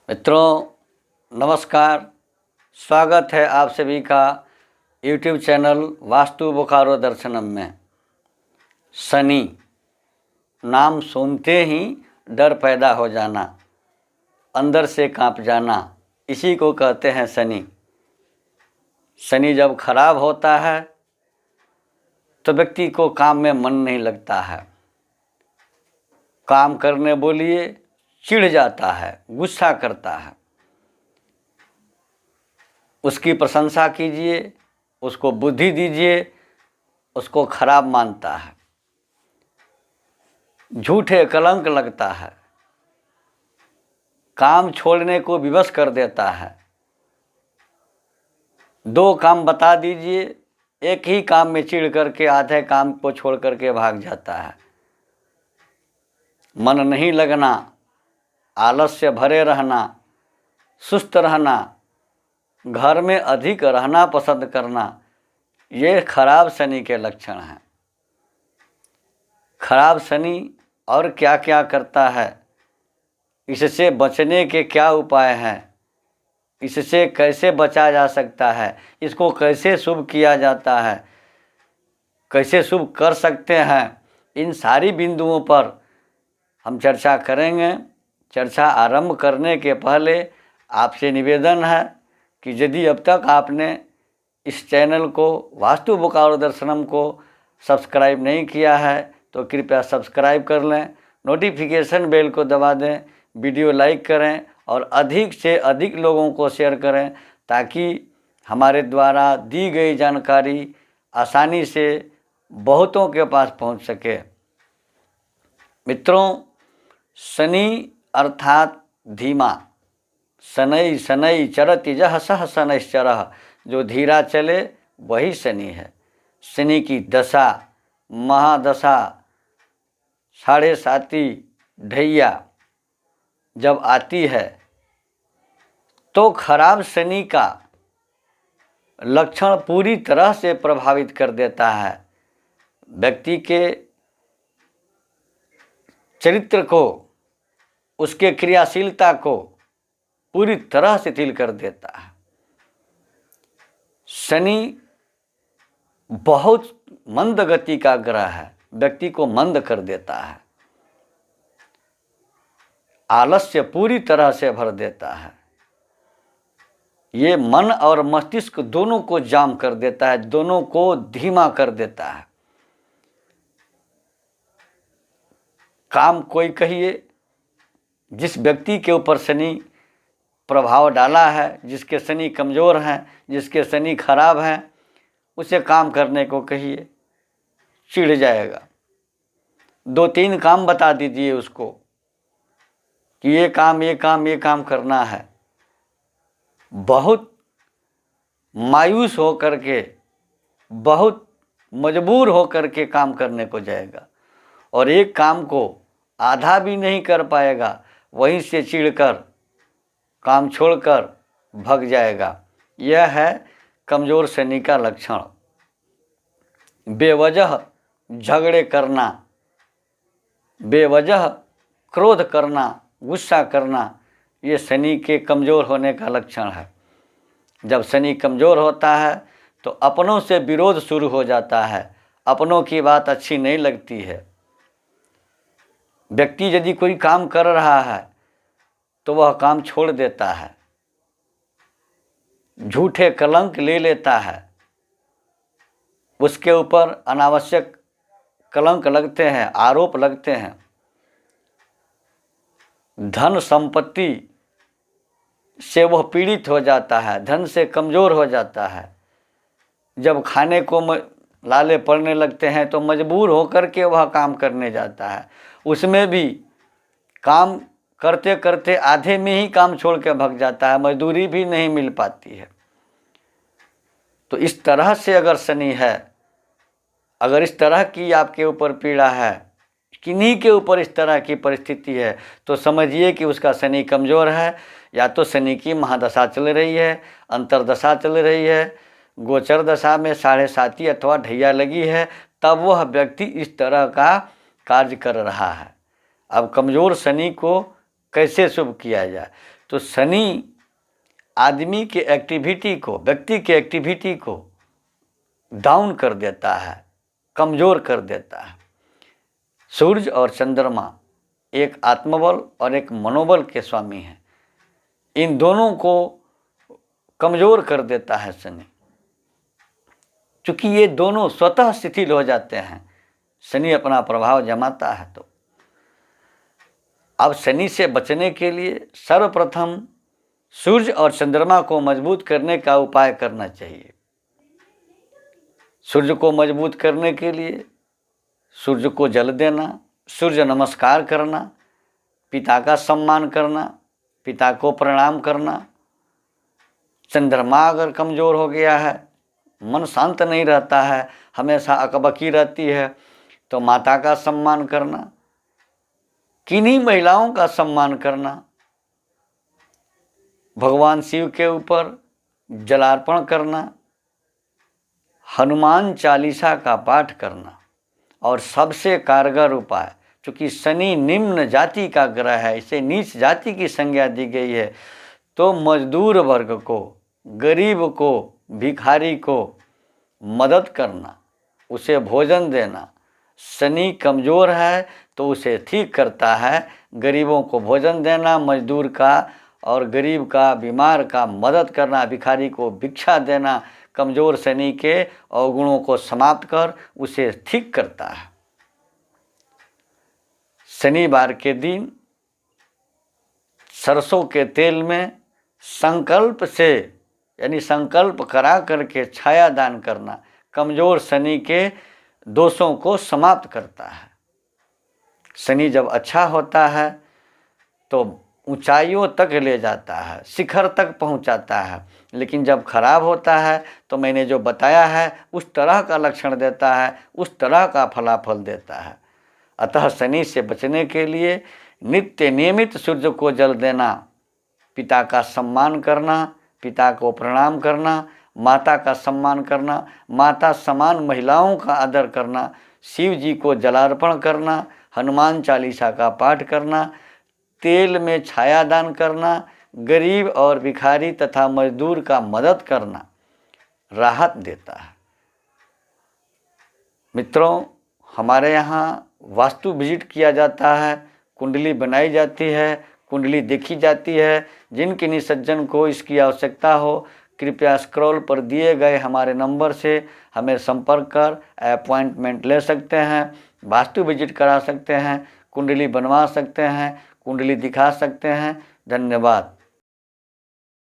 मित्रों नमस्कार। स्वागत है आप सभी का YouTube चैनल वास्तु बोकारो दर्शनम में। शनि नाम सुनते ही डर पैदा हो जाना, अंदर से कांप जाना, इसी को कहते हैं शनि। शनि जब खराब होता है तो व्यक्ति को काम में मन नहीं लगता है, काम करने बोलिए चिढ़ जाता है, गुस्सा करता है। उसकी प्रशंसा कीजिए, उसको बुद्धि दीजिए, उसको खराब मानता है, झूठे कलंक लगता है, काम छोड़ने को विवश कर देता है। दो काम बता दीजिए, एक ही काम में चिढ़ करके आधे काम को छोड़ करके भाग जाता है। मन नहीं लगना, आलस्य भरे रहना, सुस्त रहना, घर में अधिक रहना पसंद करना, ये खराब शनि के लक्षण हैं। खराब शनि और क्या क्या करता है, इससे बचने के क्या उपाय हैं, इससे कैसे बचा जा सकता है, इसको कैसे शुभ किया जाता है, कैसे शुभ कर सकते हैं, इन सारी बिंदुओं पर हम चर्चा करेंगे। चर्चा आरंभ करने के पहले आपसे निवेदन है कि यदि अब तक आपने इस चैनल को वास्तु बोकारो दर्शनम को सब्सक्राइब नहीं किया है तो कृपया सब्सक्राइब कर लें, नोटिफिकेशन बेल को दबा दें, वीडियो लाइक करें और अधिक से अधिक लोगों को शेयर करें ताकि हमारे द्वारा दी गई जानकारी आसानी से बहुतों के पास पहुंच सके। मित्रों, शनि अर्थात धीमा, शनै शनै चरति जह सह शनैश्चरः, जो धीरा चले वही शनि है। शनि की दशा, महादशा, साढ़े साती, ढैया जब आती है तो खराब शनि का लक्षण पूरी तरह से प्रभावित कर देता है। व्यक्ति के चरित्र को, उसके क्रियाशीलता को पूरी तरह शिथिल कर देता है। शनि बहुत मंद गति का ग्रह है, व्यक्ति को मंद कर देता है, आलस्य पूरी तरह से भर देता है। ये मन और मस्तिष्क दोनों को जाम कर देता है, दोनों को धीमा कर देता है। काम कोई कहिए, जिस व्यक्ति के ऊपर शनि प्रभाव डाला है, जिसके शनि कमज़ोर हैं, जिसके शनि खराब हैं, उसे काम करने को कहिए, चिढ़ जाएगा। दो तीन काम बता दीजिए उसको कि ये काम करना है, बहुत मायूस हो करके, बहुत मजबूर हो करके काम करने को जाएगा और एक काम को आधा भी नहीं कर पाएगा, वहीं से चिढ़कर काम छोड़कर भाग जाएगा। यह है कमज़ोर शनि का लक्षण। बेवजह झगड़े करना, बेवजह क्रोध करना, गुस्सा करना, ये शनि के कमज़ोर होने का लक्षण है। जब शनि कमज़ोर होता है तो अपनों से विरोध शुरू हो जाता है, अपनों की बात अच्छी नहीं लगती है। व्यक्ति यदि कोई काम कर रहा है तो वह काम छोड़ देता है, झूठे कलंक ले लेता है, उसके ऊपर अनावश्यक कलंक लगते हैं, आरोप लगते हैं। धन संपत्ति से वह पीड़ित हो जाता है, धन से कमज़ोर हो जाता है। जब खाने को लाले पड़ने लगते हैं तो मजबूर होकर के वह काम करने जाता है, उसमें भी काम करते करते आधे में ही काम छोड़ के भाग जाता है, मजदूरी भी नहीं मिल पाती है। तो इस तरह से अगर शनि है, अगर इस तरह की आपके ऊपर पीड़ा है, किन्हीं के ऊपर इस तरह की परिस्थिति है, तो समझिए कि उसका शनि कमज़ोर है। या तो शनि की महादशा चल रही है, अंतरदशा चल रही है, गोचर दशा में साढ़े साती अथवा ढैया लगी है, तब वह व्यक्ति इस तरह का कार्य कर रहा है। अब कमज़ोर शनि को कैसे शुभ किया जाए? तो शनि आदमी के एक्टिविटी को, व्यक्ति के एक्टिविटी को डाउन कर देता है, कमज़ोर कर देता है। सूर्य और चंद्रमा एक आत्मबल और एक मनोबल के स्वामी हैं। इन दोनों को कमज़ोर कर देता है शनि, क्योंकि ये दोनों स्वतः शिथिल हो जाते हैं, शनि अपना प्रभाव जमाता है। तो अब शनि से बचने के लिए सर्वप्रथम सूर्य और चंद्रमा को मजबूत करने का उपाय करना चाहिए। सूर्य को मजबूत करने के लिए सूर्य को जल देना, सूर्य नमस्कार करना, पिता का सम्मान करना, पिता को प्रणाम करना। चंद्रमा अगर कमज़ोर हो गया है, मन शांत नहीं रहता है, हमेशा अकबकी रहती है, तो माता का सम्मान करना, किन्हीं महिलाओं का सम्मान करना, भगवान शिव के ऊपर जलार्पण करना, हनुमान चालीसा का पाठ करना। और सबसे कारगर उपाय, चूँकि शनि निम्न जाति का ग्रह है, इसे नीच जाति की संज्ञा दी गई है, तो मजदूर वर्ग को, गरीब को, भिखारी को मदद करना, उसे भोजन देना। शनि कमज़ोर है तो उसे ठीक करता है। गरीबों को भोजन देना, मजदूर का और गरीब का, बीमार का मदद करना, भिखारी को भिक्षा देना, कमज़ोर शनि के अवगुणों को समाप्त कर उसे ठीक करता है। शनिवार के दिन सरसों के तेल में संकल्प से, यानी संकल्प करा करके छाया दान करना कमज़ोर शनि के दोषों को समाप्त करता है। शनि जब अच्छा होता है तो ऊंचाइयों तक ले जाता है, शिखर तक पहुंचाता है, लेकिन जब खराब होता है तो मैंने जो बताया है उस तरह का लक्षण देता है, उस तरह का फलाफल देता है। अतः शनि से बचने के लिए नित्य नियमित सूर्य को जल देना, पिता का सम्मान करना, पिता को प्रणाम करना, माता का सम्मान करना, माता समान महिलाओं का आदर करना, शिव जी को जलार्पण करना, हनुमान चालीसा का पाठ करना, तेल में छाया दान करना, गरीब और भिखारी तथा मजदूर का मदद करना राहत देता है। मित्रों, हमारे यहाँ वास्तु विजिट किया जाता है, कुंडली बनाई जाती है, कुंडली देखी जाती है। जिन किन्हीं सज्जन को इसकी आवश्यकता हो, कृपया स्क्रॉल पर दिए गए हमारे नंबर से हमें संपर्क कर अपॉइंटमेंट ले सकते हैं, वास्तु विजिट करा सकते हैं, कुंडली बनवा सकते हैं, कुंडली दिखा सकते हैं। धन्यवाद।